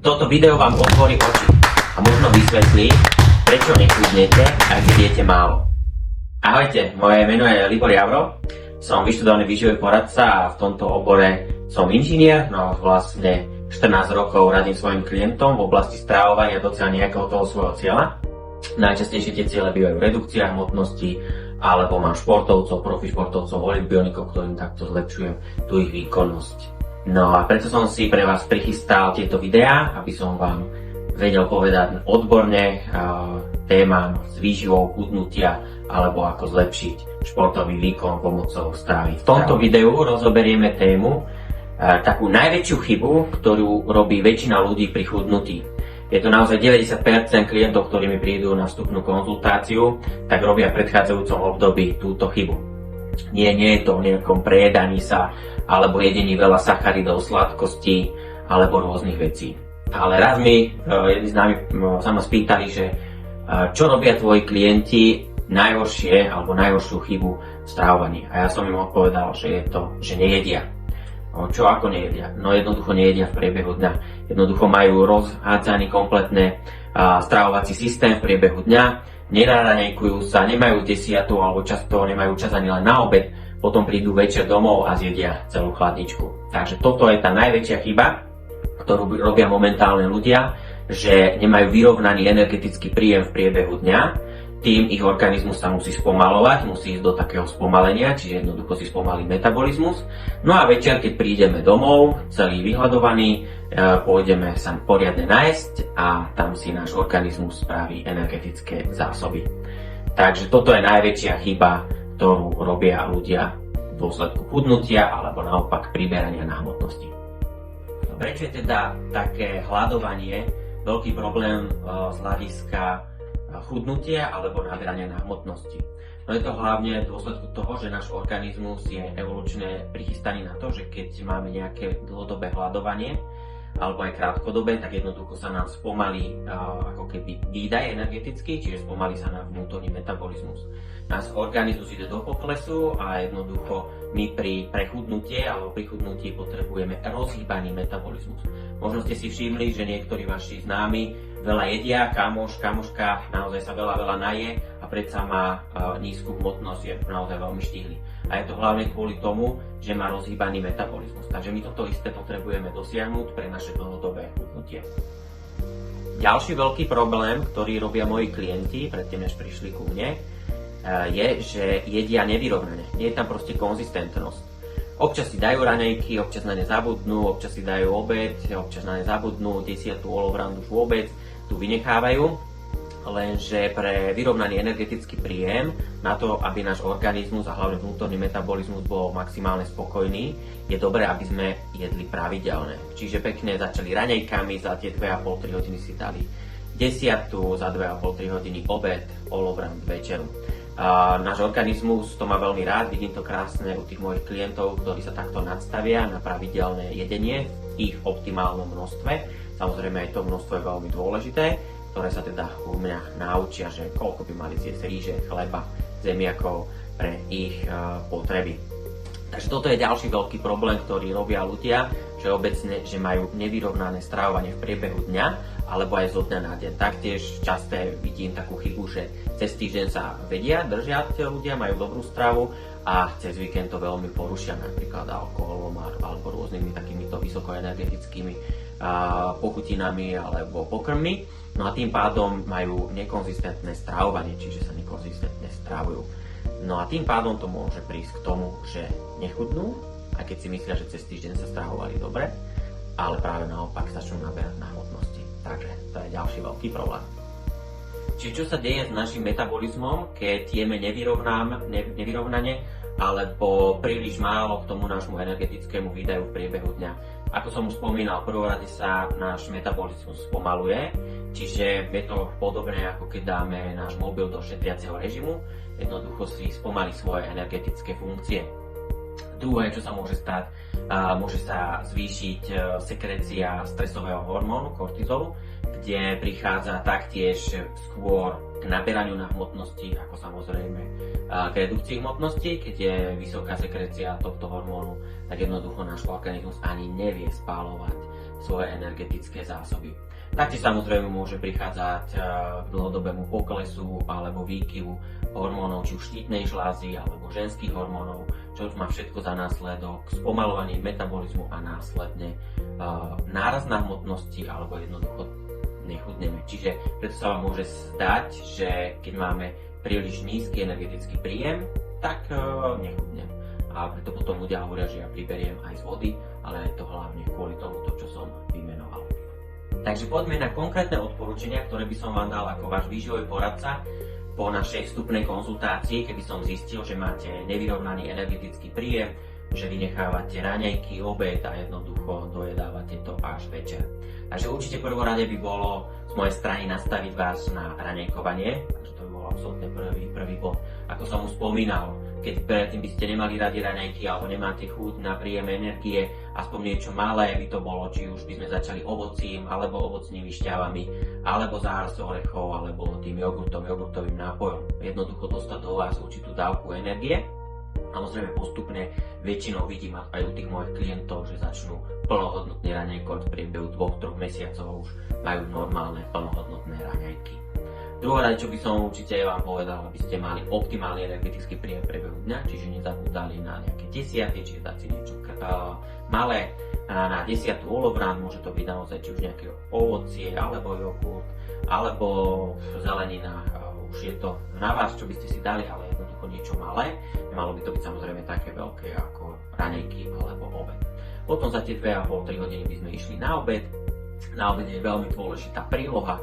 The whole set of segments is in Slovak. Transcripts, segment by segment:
Toto video vám otvorí oči a možno vysvetlí, prečo nechudnete, aj keď jete málo. Ahojte, moje meno je Libor Javro, som vyštudovaný výživový poradca a v tomto obore som inžinier, no vlastne 14 rokov radím svojim klientom v oblasti stravovania a dosiahnutia nejakého toho svojho cieľa. Najčastejšie tie ciele bývajú redukcia hmotnosti, alebo mám športovcov, profi športovcov, olympiónikov, ktorým takto zlepšujem tú ich výkonnosť. No a preto som si pre vás prichystal tieto videá, aby som vám vedel povedať odborne téma s výživou, chudnutia alebo ako zlepšiť športový výkon pomocou stravy. V tomto videu rozoberieme tému takú najväčšiu chybu, ktorú robí väčšina ľudí pri chudnutí. Je to naozaj 90% klientov, ktorí mi prídu na vstupnú konzultáciu, tak robia v predchádzajúcom období túto chybu. Nie je to o nejakom prejedaní sa alebo jedení veľa sacharidov, sladkostí alebo rôznych vecí. Ale raz mi jedni z nami sa ma spýtali, že čo robia tvoji klienti najhoršie alebo najhoršiu chybu v stravovaní. A ja som im odpovedal, že je to, že nejedia. Čo ako nejedia? No jednoducho nejedia v priebehu dňa. Jednoducho majú rozhádzaný kompletne stravovací systém v priebehu dňa, nenaranejkujú sa, nemajú desiatu alebo často nemajú čas ani len na obed, potom prídu večer domov a zjedia celú chladničku. Takže toto je tá najväčšia chyba, ktorú robia momentálne ľudia, že nemajú vyrovnaný energetický príjem v priebehu dňa. Tým ich organizmus sa musí spomalovať, musí ísť do takého spomalenia, čiže jednoducho si spomalí metabolizmus. No a večer, keď prídeme domov, celý vyhľadovaný, pôjdeme sa poriadne nájsť a tam si náš organizmus spraví energetické zásoby. Takže toto je najväčšia chyba, ktorú robia ľudia v dôsledku chudnutia alebo naopak priberania na hmotnosti. Prečo je teda také hladovanie veľký problém z hľadiska chudnutia alebo naberania na hmotnosti? No je to hlavne v dôsledku toho, že náš organizmus je evolučne prichystaný na to, že keď máme nejaké dlhodobé hladovanie alebo aj krátkodobé, tak jednoducho sa nám spomalí ako keby výdaj energetický, čiže spomalí sa nám vnútorný metabolizmus. Náš organizmus ide do poklesu a jednoducho my pri prechudnutie alebo pri chudnutí potrebujeme rozhýbaný metabolizmus. Možno ste si všimli, že niektorí vaši známi veľa jedia, kamoška naozaj sa veľa naje a predsa má nízku hmotnosť, je naozaj veľmi štíhly. A je to hlavne kvôli tomu, že má rozhýbaný metabolizmus. Takže my toto isté potrebujeme dosiahnuť pre naše dlhodobé chudnutie. Ďalší veľký problém, ktorý robia moji klienti, predtým než prišli ku mne, je, že jedia nevyrovnane. Nie je tam proste konzistentnosť. Občas si dajú raňajky, občas na ne zabudnú, občas si dajú obed, občas na ne zabudnú, desiatu olovrandu už vôbec tu vynechávajú. Lenže pre vyrovnaný energetický príjem, na to, aby náš organizmus a hlavne vnútorný metabolizmus bol maximálne spokojný, je dobré, aby sme jedli pravidelne. Čiže pekne začali raňajkami, za tie 2,5-3 hodiny si dali desiatu, za 2,5-3 hodiny obed, olovrand večeru. Náš organizmus to má veľmi rád, vidím to krásne u tých mojich klientov, ktorí sa takto nadstavia na pravidelné jedenie v ich optimálnom množstve. Samozrejme aj to množstvo je veľmi dôležité, ktoré sa teda u mňa naučia, že koľko by mali zjesť ríže, chleba, zemiakov pre ich potreby. Takže toto je ďalší veľký problém, ktorý robia ľudia, že obecne, že majú nevyrovnané stravovanie v priebehu dňa alebo aj zo dňa na deň. Taktiež časté vidím takú chybu, že cez týždeň sa držia ľudia, majú dobrú stravu a cez víkend to veľmi porušia, napríklad alkoholom alebo rôznymi takýmito vysokoenergetickými pochutinami alebo pokrmy. No a tým pádom majú nekonzistentné stravovanie, čiže sa nekonzistentne stravujú. No a tým pádom to môže prísť k tomu, že nechudnú, aj keď si myslia, že cez týždeň sa stravovali dobre, ale práve naopak začnú naberať na hmotnosti. Takže to je ďalší veľký problém. Čiže čo sa deje s našim metabolizmom, keď jeme nevyrovnane alebo príliš málo k tomu nášmu energetickému výdaju v priebehu dňa? Ako som už spomínal, v prvom rade sa náš metabolizmus spomaluje, čiže je to podobné, ako keď dáme náš mobil do šetriaceho režimu, jednoducho si spomalí svoje energetické funkcie. Druhé, čo sa môže stať, môže sa zvýšiť sekrécia stresového hormónu kortizolu, kde prichádza taktiež skôr k naberaniu na hmotnosti, ako samozrejme k redukcii hmotnosti. Keď je vysoká sekrécia tohto hormónu, tak jednoducho náš organizmus ani nevie spáľovať svoje energetické zásoby. Taktiež samozrejme môže prichádzať k dlhodobému poklesu alebo výkyvu hormónov, či už štítnej žlázy alebo ženských hormónov, čo má všetko za následok spomaľovanie metabolizmu a následne náraz na hmotnosti alebo jednoducho nechudneme. Čiže preto sa vám môže zdať, že keď máme príliš nízky energetický príjem, tak nechudnem. A preto potom ľudia hovoria, že ja priberiem aj z vody, ale je to hlavne kvôli tomu, čo som vymenoval. Takže poďme na konkrétne odporúčania, ktoré by som vám dal ako váš výživový poradca po našej vstupnej konzultácii, keby som zistil, že máte nevyrovnaný energetický príjem, že vynechávate raňajky, obed a jednoducho dojedávate to až večer. Takže určite prvorade by bolo z mojej strany nastaviť vás na raňajkovanie, takže to by bol absolútne prvý bod. Ako som už spomínal, keď predtým by ste nemali radi raňajky alebo nemáte chuť na príjem energie, aspoň niečo malé by to bolo, či už by sme začali ovocím, alebo ovocnými šťavami, alebo záhrst orechov, alebo tým jogurtovým nápojom. Jednoducho dostať do vás určitú dávku energie. Samozrejme postupne väčšinou vidím aj u tých mojich klientov, že začnú plnohodnotne raňajkovať v priebehu 2-3 mesiacov, už majú normálne plnohodnotné raňajky. Druhá rada, čo by som určite vám povedal, aby ste mali optimálny energetický príjem v priebehu dňa, čiže nezabudali na nejaké desiaty, čiže dať si niečo malé, na 10. olovrán, môže to byť naozaj či už nejaké ovocie, alebo jogurt, alebo zelenina, už je to na vás, čo by ste si dali, ale jednoducho niečo malé. Malo by to byť samozrejme také veľké ako raňajky alebo obed. Potom za tie 2,5-3 hodiny by sme išli na obed. Na obede je veľmi dôležitá príloha,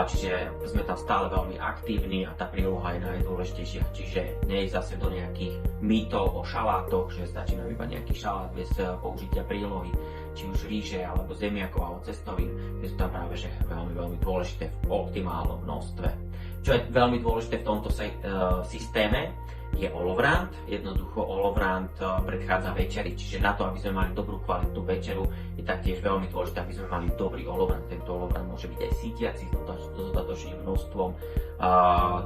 čiže sme tam stále veľmi aktívni a tá príloha je najdôležitejšia, čiže nejsť zase do nejakých mýtov o šalátoch, že stačí nám iba nejaký šalát bez použitia prílohy, či už ríže alebo zemiakov alebo cestovín, je to tam práve že veľmi dôležité v optimálnom množstve. Čo je veľmi dôležité v tomto systéme, je olovrant. Jednoducho olovrant predchádza večeri, čiže na to, aby sme mali dobrú kvalitnú večeru, je taktiež veľmi dôležité, aby sme mali dobrý olovrant. Tento olovrant môže byť aj sítiaci s dostatočným množstvom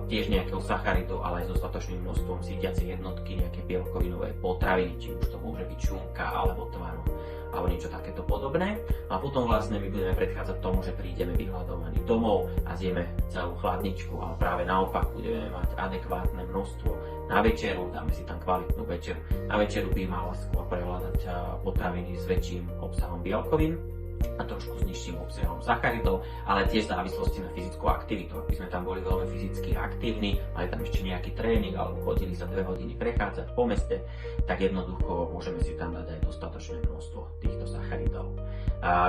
tiež nejakého sacharidu, ale aj s dostatočným množstvom sítiacej jednotky, nejaké bielkovinové potraviny, či už to môže byť šunka alebo tvaroh alebo niečo takéto podobné. A potom vlastne my budeme predchádzať tomu, že prídeme vyhľadovaní domov a zjeme celú chladničku, ale práve naopak budeme mať adekvátne množstvo na večeru, dáme si tam kvalitnú večeru. Na večeru by mala skôr prevládať potraviny s väčším obsahom bielkovín a trošku s nižším obsahom sacharidov, ale tiež v závislosti na fyzickú aktivitu. Aby sme tam boli veľmi fyzicky aktívni, mali tam ešte nejaký tréning alebo chodili sa 2 hodiny prechádzať po meste, tak jednoducho môžeme si tam dať aj dostatočné množstvo týchto sacharidov.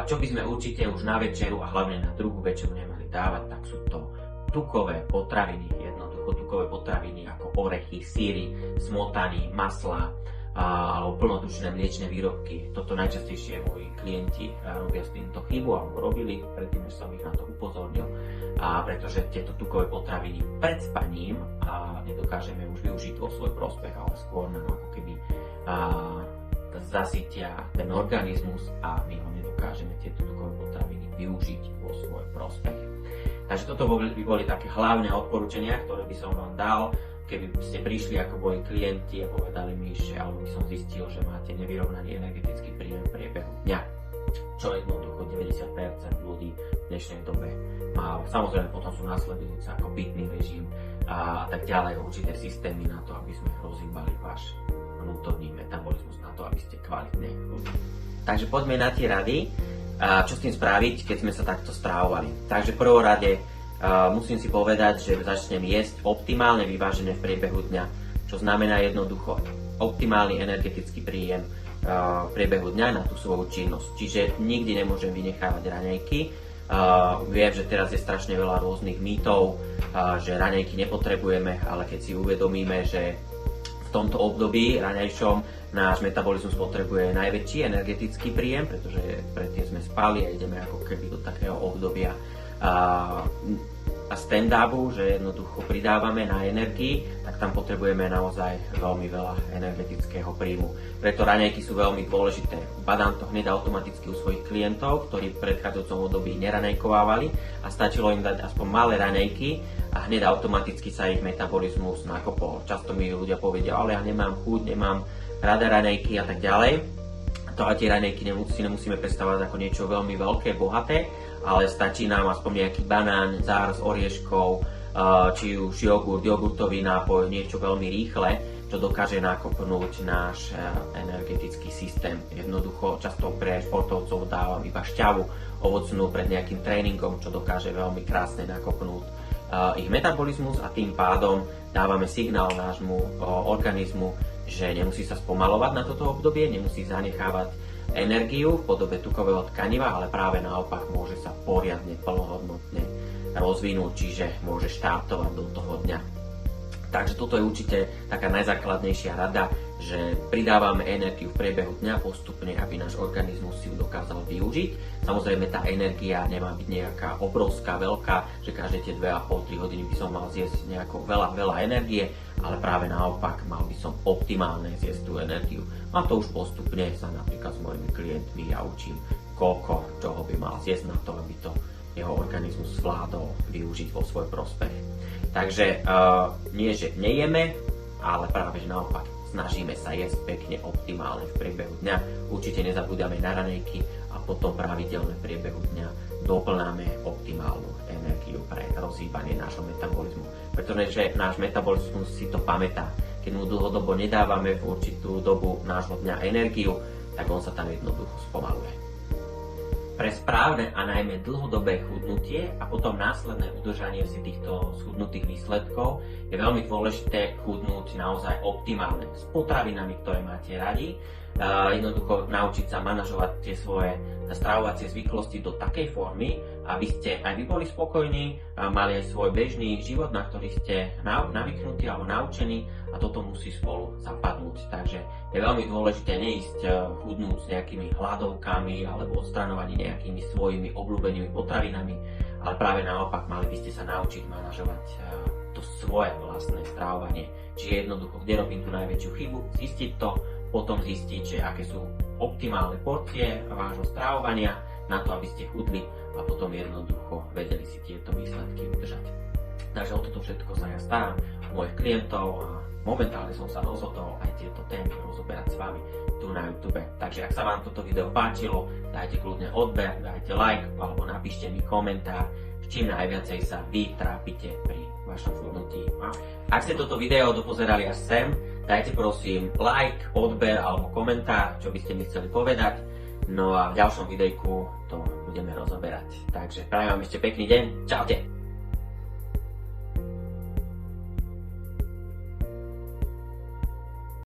Čo by sme určite už na večeru a hlavne na druhú večeru nemali dávať, tak sú to tukové potraviny, jednoducho tukové potraviny ako orechy, syry, smotany, maslá alebo plnotučné mliečne výrobky. Toto najčastejšie moji klienti robia s týmto chybu alebo robili, predtým než som ich na to upozornil, pretože tieto tukové potraviny pred spaním nedokážeme už využiť vo svoj prospech, ale skôr nám ako keby zasytia ten organizmus a my ho nedokážeme tieto tukové potraviny využiť vo svoj prospech. Takže toto by boli také hlavné odporúčania, ktoré by som vám dal, keby ste prišli ako moji klienti a povedali mi, že alebo by som zistil, že máte nevyrovnaný energetický príjem v priebehu dňa, čo jednoducho 90% ľudí v dnešnej dobe má. Samozrejme potom sú nasledujúce ako pitný režim a tak ďalej, určité systémy na to, aby sme rozhýbali váš vnútorný metabolizmus, na to, aby ste kvalitne ľudí. Takže poďme na tie rady, čo s tým spraviť, keď sme sa takto stravovali. Takže v prvom rade musím si povedať, že začnem jesť optimálne vyvážené v priebehu dňa, čo znamená jednoducho optimálny energetický príjem v priebehu dňa na tú svoju činnosť. Čiže nikdy nemôžem vynechávať raňajky. Viem, že teraz je strašne veľa rôznych mýtov, že raňajky nepotrebujeme, ale keď si uvedomíme, že v tomto období raňajšom náš metabolizmus potrebuje najväčší energetický príjem, pretože predtým sme spali a ideme ako keby do takého obdobia a stand-upu, že jednoducho pridávame na energii, tak tam potrebujeme naozaj veľmi veľa energetického príjmu. Preto raňajky sú veľmi dôležité. Badám to hneď automaticky u svojich klientov, ktorí v predchádzajúcom období neraňajkovávali a stačilo im dať aspoň malé raňajky a hneď automaticky sa ich metabolizmus nakopol. Často mi ľudia povedia, ale ja nemám chuť, nemám rada raňajky a tak ďalej. To aj tie raňajky si nemusíme predstavovať ako niečo veľmi veľké, bohaté, ale stačí nám aspoň nejaký banán, zárs orieškov, či už jogurtový nápoj, niečo veľmi rýchle, čo dokáže nakopnúť náš energetický systém. Jednoducho, často pre športovcov dávam iba šťavu ovocnú pred nejakým tréningom, čo dokáže veľmi krásne nakopnúť ich metabolizmus a tým pádom dávame signál nášmu organizmu, že nemusí sa spomalovať na toto obdobie, nemusí zanechávať energiu v podobe tukového tkaniva, ale práve naopak môže sa poriadne, plnohodnotne rozvinúť, čiže môže štartovať do toho dňa. Takže toto je určite taká najzákladnejšia rada, že pridávame energiu v priebehu dňa postupne, aby náš organizmus si ju dokázal využiť. Samozrejme tá energia nemá byť nejaká obrovská, veľká, že každé tie 2,5-3 hodiny by som mal zjesť nejako veľa energie, ale práve naopak mal by som optimálne zjesť tú energiu. A to už postupne sa napríklad s mojimi klientmi ja učím, koľko čoho by mal zjesť na to, aby to jeho organizmus zvládol využiť vo svoj prospech. Takže nie, že nejeme, ale práve že naopak snažíme sa jesť pekne optimálne v priebehu dňa. Určite nezabúdame na raňajky a potom pravidelne v priebehu dňa doplnáme optimálnu energiu pre rozhýbanie nášho metabolizmu. Pretože náš metabolizmus si to pamätá. Keď mu dlhodobo nedávame v určitú dobu nášho dňa energiu, tak on sa tam jednoducho spomaluje. Pre správne a najmä dlhodobé chudnutie a potom následné udržanie si týchto schudnutých výsledkov je veľmi dôležité chudnúť naozaj optimálne s potravinami, ktoré máte radi. Jednoducho naučiť sa manažovať tie svoje stravovacie zvyklosti do takej formy, aby ste aj vy boli spokojní, mali aj svoj bežný život, na ktorý ste navyknutí alebo naučení a toto musí spolu zapadnúť. Takže je veľmi dôležité neísť chudnúť s nejakými hladovkami alebo odstraňovaním nejakými svojimi obľúbenými potravinami, ale práve naopak mali by ste sa naučiť manažovať to svoje vlastné stravovanie. Čiže jednoducho, kde robím tú najväčšiu chybu, zistiť to, potom zistiť, že aké sú optimálne porcie vášho stravovania na to, aby ste chudli a potom jednoducho vedeli si tieto výsledky udržať. Takže o toto všetko sa ja starám u mojich klientov a momentálne som sa rozhodol aj tieto témy rozoberať s vami tu na YouTube. Takže ak sa vám toto video páčilo, dajte kľudne odber, dajte like alebo napíšte mi komentár, s čím najviacej sa vy trápite pri vašom chudnutí. Ak ste toto video dopozerali až sem, dajte prosím like, odber alebo komentár, čo by ste mi chceli povedať. No a v ďalšom videjku to budeme rozoberať. Takže prajem vám ešte pekný deň. Čaute!